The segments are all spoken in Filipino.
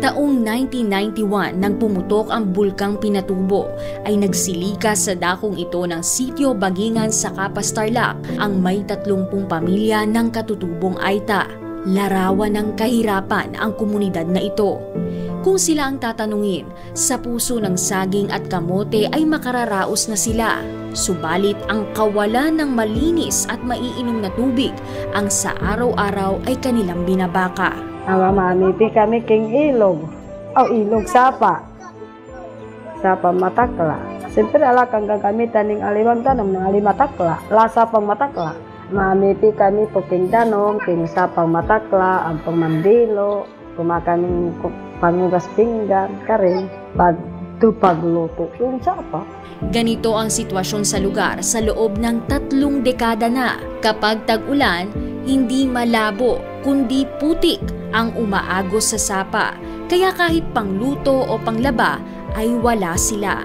Taong 1991 nang pumutok ang bulkang Pinatubo ay nagsilika sa dakong ito ng Sitio Bagingan sa Capas Tarlac ang may 30 pamilya ng katutubong Aita. Larawan ng kahirapan ang komunidad na ito. Kung sila ang tatanungin, sa puso ng saging at kamote ay makararaos na sila. Subalit ang kawalan ng malinis at maiinom na tubig ang sa araw-araw ay kanilang binabaka. Mamamiti kami king ilog. Ilog sapa. Sapa matakla. Siyempre ala kang gagamitan ng aliwang tanong ng alimatakla. Lasa pang matakla. Mamiti kami po king danong, king sapang matakla, ang pangmandilo, kumakaming pangugas pinggan, karin, pagluto yung sapa. Ganito ang sitwasyon sa lugar sa loob ng 3 dekada na. Kapag tag-ulan, hindi malabo kundi putik ang umaagos sa sapa. Kaya kahit pangluto o panglaba ay wala sila.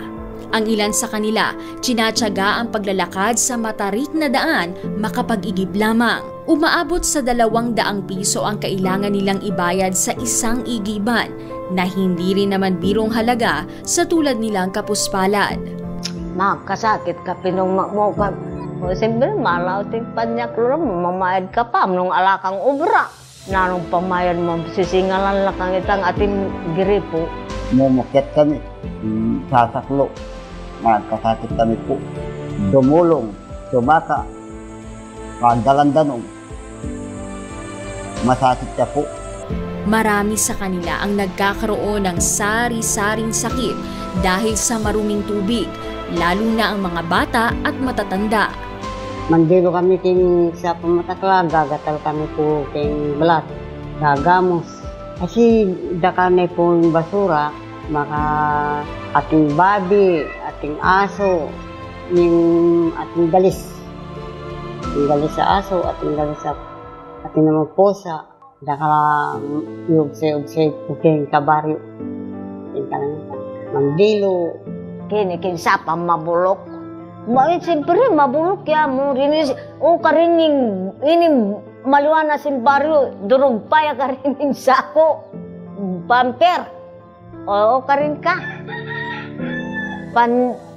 Ang ilan sa kanila, tsinatsaga ang paglalakad sa matarik na daan makapag-igib lamang. Umaabot sa 200 piso ang kailangan nilang ibayad sa isang igiban na hindi rin naman birong halaga sa tulad nilang kapuspalad. Makasakit ka pinungmak ka. Siyempre, malaw ting panyak rin, mamayad ka pa, nung alakang ubra. Nanong pamayan mo, sisingalan lang kang itang ating giripo. Mumukyat kami, sasaklo, magkasakit kami po. Dumulong, sumaka, magdalandanong, masakit siya po. Marami sa kanila ang nagkakaroon ng sari-saring sakit dahil sa maruming tubig, lalo na ang mga bata at matatanda. Mandilo kami king sa pamatakla, gagatal kami po king balat, gagamos. Kasi dakane po yung basura, maka ating babi, ating aso, yung ating galis. Ating galis sa aso, ating galis sa ating namang posa. Daka yugse-yugse po king kabaryo. King mandilo. Kini sapa mabulok. Siyempre, mabulok ya mo rin. O karining, ining maliwana sin baryo, durog pa ya karining sako. Pamper. O karin ka.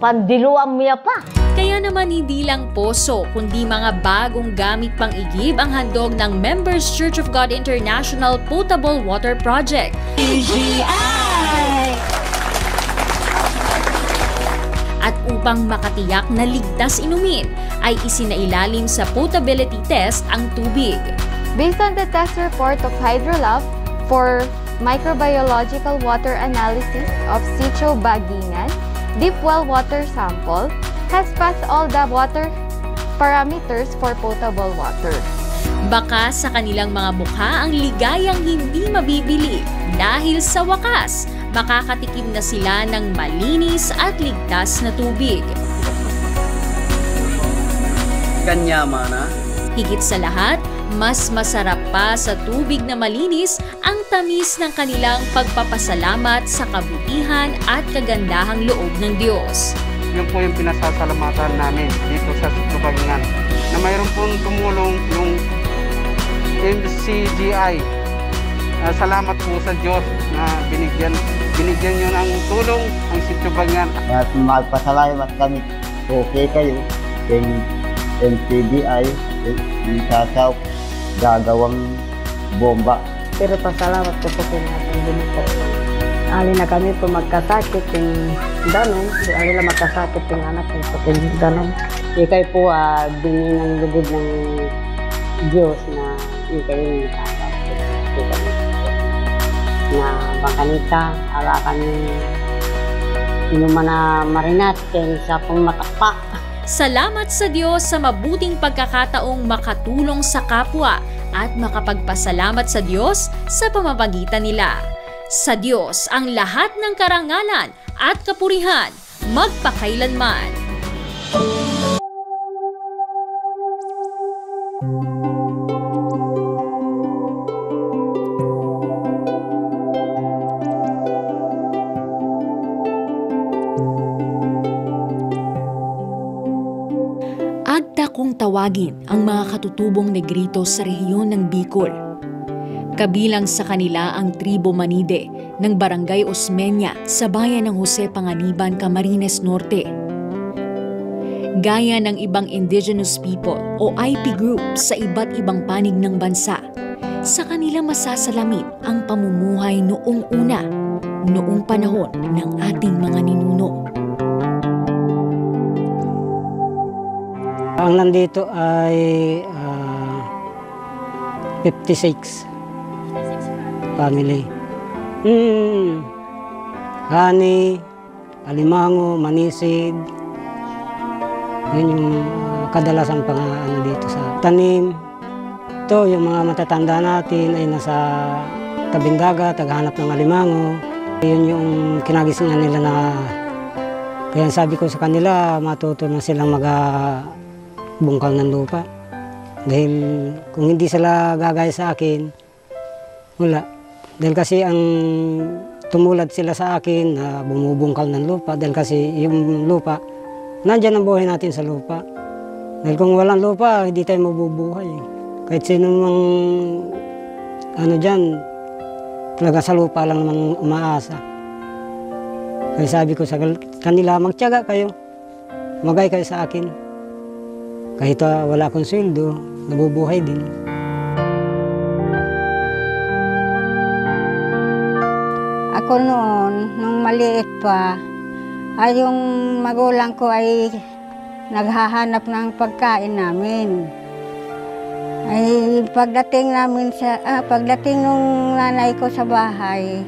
Pandiluan mo ya pa. Kaya naman hindi lang poso, kundi mga bagong gamit pang igib ang handog ng Members Church of God International Potable Water Project. At upang makatiyak na ligtas inumin, ay isinailalim sa potability test ang tubig. Based on the test report of Hydrolab for microbiological water analysis of Sitio Bagingan, deep well water sample has passed all the water parameters for potable water. Baka sa kanilang mga mukha ang ligayang hindi mabibili dahil sa wakas, makakatikim na sila ng malinis at ligtas na tubig. Kanyama na. Higit sa lahat, mas masarap pa sa tubig na malinis ang tamis ng kanilang pagpapasalamat sa kabutihan at kagandahang loob ng Diyos. Yun po yung pinasasalamatan namin dito sa Sitio Bagingan. Na mayroon pong tumulong yung MCGI. Salamat po sa Diyos na binigyan nyo ng tulong ang Sitio Bagingan. At magpasalamat kami. Okay kayo. Yung MCGI, yung sasaw, gagawang bomba. Pero pasalamat ko po kung ating binito. Ali na kami po magkasakit yung danong. Ali na magkasakit yung anak yung putin danong. Ikay po bingin ng lubid ng Diyos na ikay yung nakakapit. Na bangkanita, ala kami inuman na marinat kaya sa pang matakpa. Salamat sa Diyos sa mabuting pagkakataong makatulong sa kapwa at makapagpasalamat sa Diyos sa pamamagitan nila. Sa Diyos ang lahat ng karangalan at kapurihan magpakailanman. Agta kong tawagin ang mga katutubong Negrito sa rehiyon ng Bicol. Kabilang sa kanila ang tribo Manide ng Barangay Osmeña sa bayan ng Jose Panganiban, Camarines Norte. Gaya ng ibang indigenous people o IP groups sa iba't ibang panig ng bansa, sa kanila masasalamit ang pamumuhay noong una, noong panahon ng ating mga ninuno. Ang nandito ay 56 family. Hani, alimango, manisid. Yun yung kadalasang ano dito sa tanim. Ito, yung mga matatanda natin ay nasa tabing dagat, naghahanap ng alimango. Yun yung kinagisingan nila na, kaya sabi ko sa kanila, matuto na silang bungkal ng lupa. Dahil kung hindi sila gagaya sa akin, wala. Dahil kasi ang tumulad sila sa akin na bumubungkal ng lupa. Dahil kasi yung lupa, nandyan ang buhay natin sa lupa. Dahil kung walang lupa, hindi tayo mabubuhay. Kahit sino mang dyan, talaga sa lupa lang naman umaasa. Kaya sabi ko sa kanila, magtiyaga kayo. Magay kayo sa akin. Kahit wala akong sweldo, nabubuhay din. Ako noon, nung maliit pa, ay yung magulang ko ay naghahanap ng pagkain namin. Ay pagdating nung nanay ko sa bahay,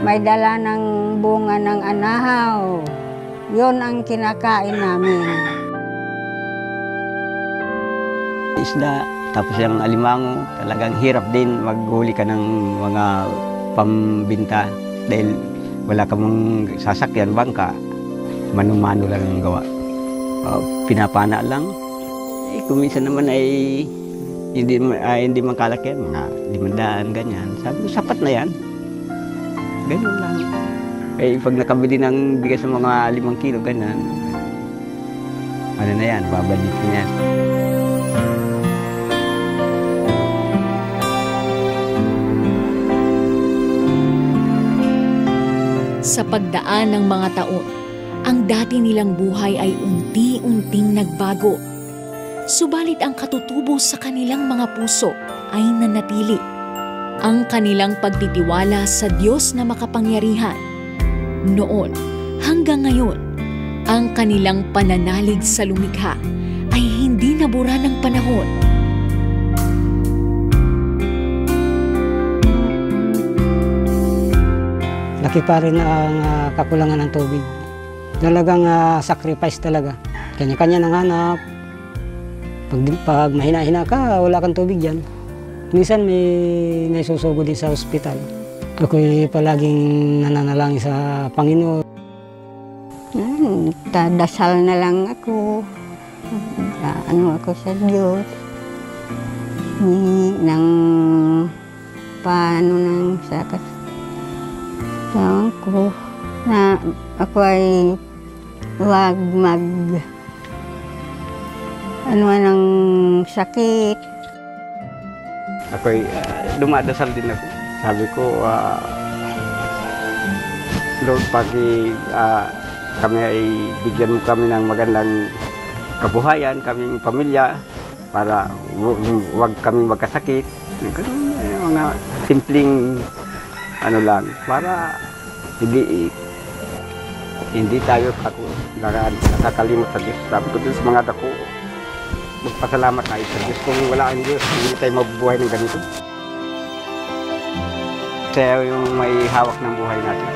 may dala ng bunga ng anahaw. Yun ang kinakain namin. Isda, tapos yung alimango, talagang hirap din maghuli ka ng mga pambinta dahil wala ka mong sasakyan, bangka, mano-mano lang ang gawa. Pinapana lang. Kung minsan naman ay hindi man kalaki, mga 500, ganyan. Sabi ko, sapat na yan. Ganyan lang. Pag nakabili ng bigas ng mga 5 kilo, ganyan, ano na yan, babalikin yan. Sa pagdaan ng mga taon, ang dati nilang buhay ay unti-unting nagbago. Subalit ang katutubo sa kanilang mga puso ay nanatili. Ang kanilang pagtitiwala sa Diyos na makapangyarihan. Noon hanggang ngayon, ang kanilang pananalig sa lumikha ay hindi nabura ng panahon. Laki pa rin ang kakulangan ng tubig. Talagang sacrifice talaga. Kanya-kanya ng hanap. Pag mahina-hina ka, wala kang tubig dyan. Minsan may naisusugo din sa ospital. Ako'y palaging nananalangin sa Panginoon. Dasal na lang ako. Ano ako sa Diyos. Nang paano nang sakas. Saan ko na ako ay huwag ng sakit. Ako'y dumadasal din ako. Sabi ko, Lord, kami ay bigyan mo kami ng magandang kabuhayan, kaming pamilya, para huwag kaming magkasakit. Mga simpleng lang, para hindi tayo nakakalimot sa Diyos. Sabi ko din sa mga dako, magpasalamat tayo sa Diyos. Kung wala ang Diyos, hindi tayo mabubuhay ng ganito. Siya yung may hawak ng buhay natin.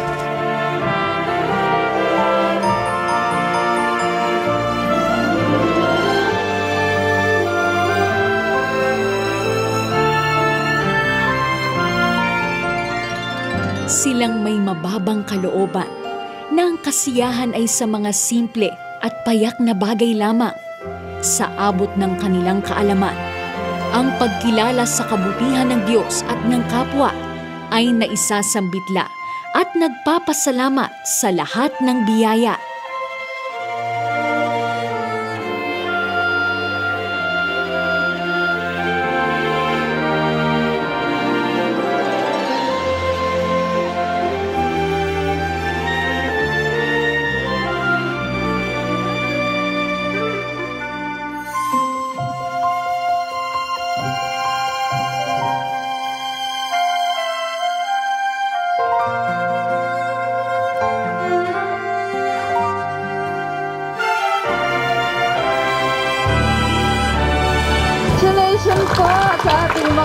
Silang may mababang kalooban na ang kasiyahan ay sa mga simple at payak na bagay lamang. Sa abot ng kanilang kaalaman, ang pagkilala sa kabutihan ng Diyos at ng kapwa ay naisasambitla at nagpapasalamat sa lahat ng biyaya.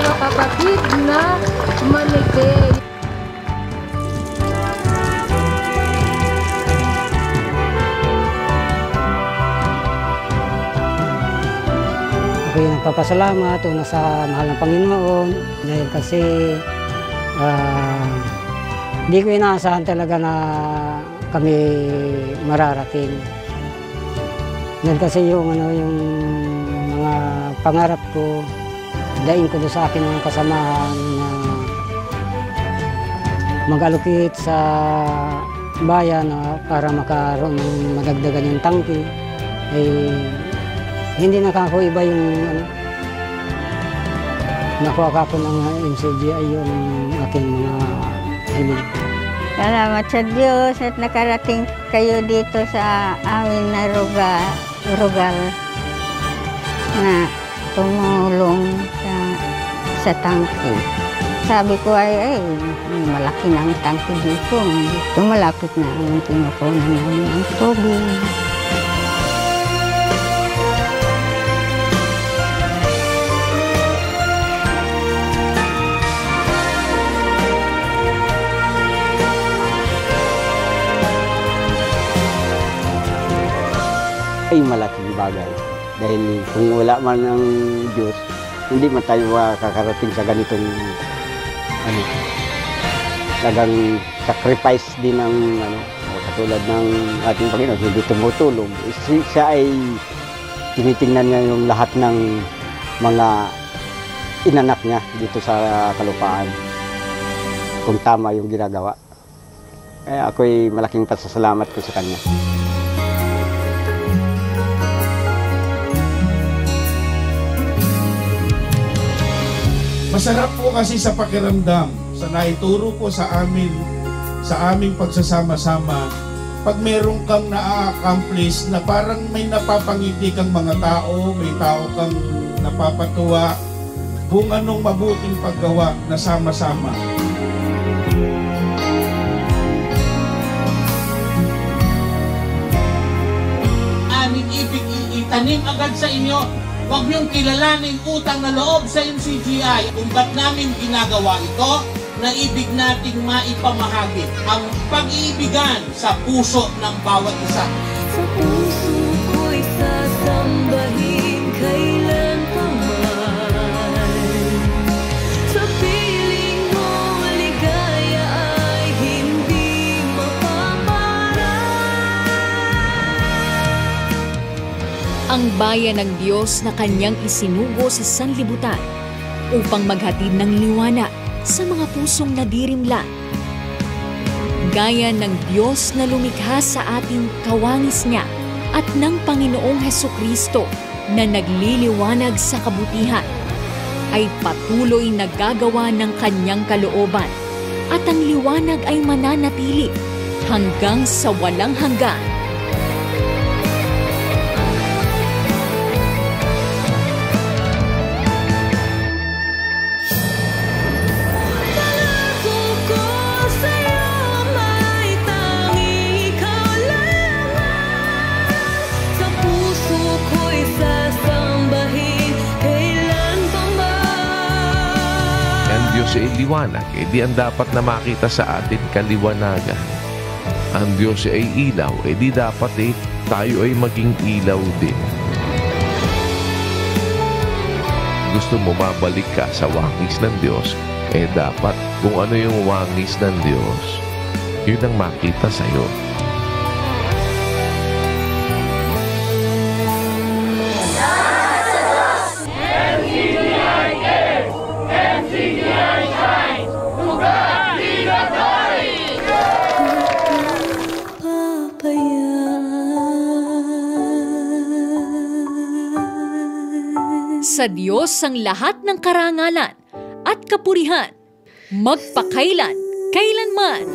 mga kapatid na manipig. Ako'y nagpapasalamat una sa mahal ng Panginoon dahil kasi hindi ko inaasahan talaga na kami mararating. Dahil kasi yung mga pangarap ko, daing ko doon sa akin mga kasamahan na mag-allocate sa bayan para makaroon ng madagdagan yung tangke. Hindi nakakuiba yung nakuha ko ng MCGI yung aking mga hilig. Salamat sa Diyos at nakarating kayo dito sa amin na rugal na tumulong sa tangke. Sabi ko ay malaki na ang tangke dito. Malapit na ang tinukunan namin ang tubig. Ay malaking bagay. Dahil kung wala man ang Diyos, hindi man tayo makakarating sa ganitong talagang sacrifice din ng katulad ng ating Panginoon, hindi tumutulong. Siya ay tinitingnan niya yung lahat ng mga inanak niya dito sa kalupaan. Kung tama yung ginagawa. Kaya ako'y malaking pasasalamat ko sa Kanya. Masarap po kasi sa pakiramdam, sa naituro ko sa aming pagsasama-sama, pag meron kang na-accomplish na parang may napapangiti kang mga tao, may tao kang napapatuwa, kung anong mabuting paggawa na sama-sama. Aming ibig itanim agad sa inyo. Huwag niyong kilalaning utang na loob sa MCGI kung ba't namin ginagawa ito na ibig nating maipamahagi ang pag-iibigan sa puso ng bawat isa. Sa puso ko'y sasambahin kailan pa man. Sa piling mo ligaya ay hindi ang bayan ng Diyos na Kanyang isinugo sa sanlibutan upang maghatid ng liwanag sa mga pusong nadirimlan. Gaya ng Diyos na lumikha sa ating kawangis niya at ng Panginoong Hesukristo na nagliliwanag sa kabutihan, ay patuloy nagagawa ng Kanyang kalooban at ang liwanag ay mananatili hanggang sa walang hanggan. Diyos ay liwanag, di ang dapat na makita sa atin kaliwanagan. Ang Diyos ay ilaw, di dapat tayo ay maging ilaw din. Gusto mo mabalik ka sa wangis ng Diyos, dapat kung ano yung wangis ng Diyos, yun ang makita sa'yo. Sa Diyos ang lahat ng karangalan at kapurihan, magpakailan, kailanman.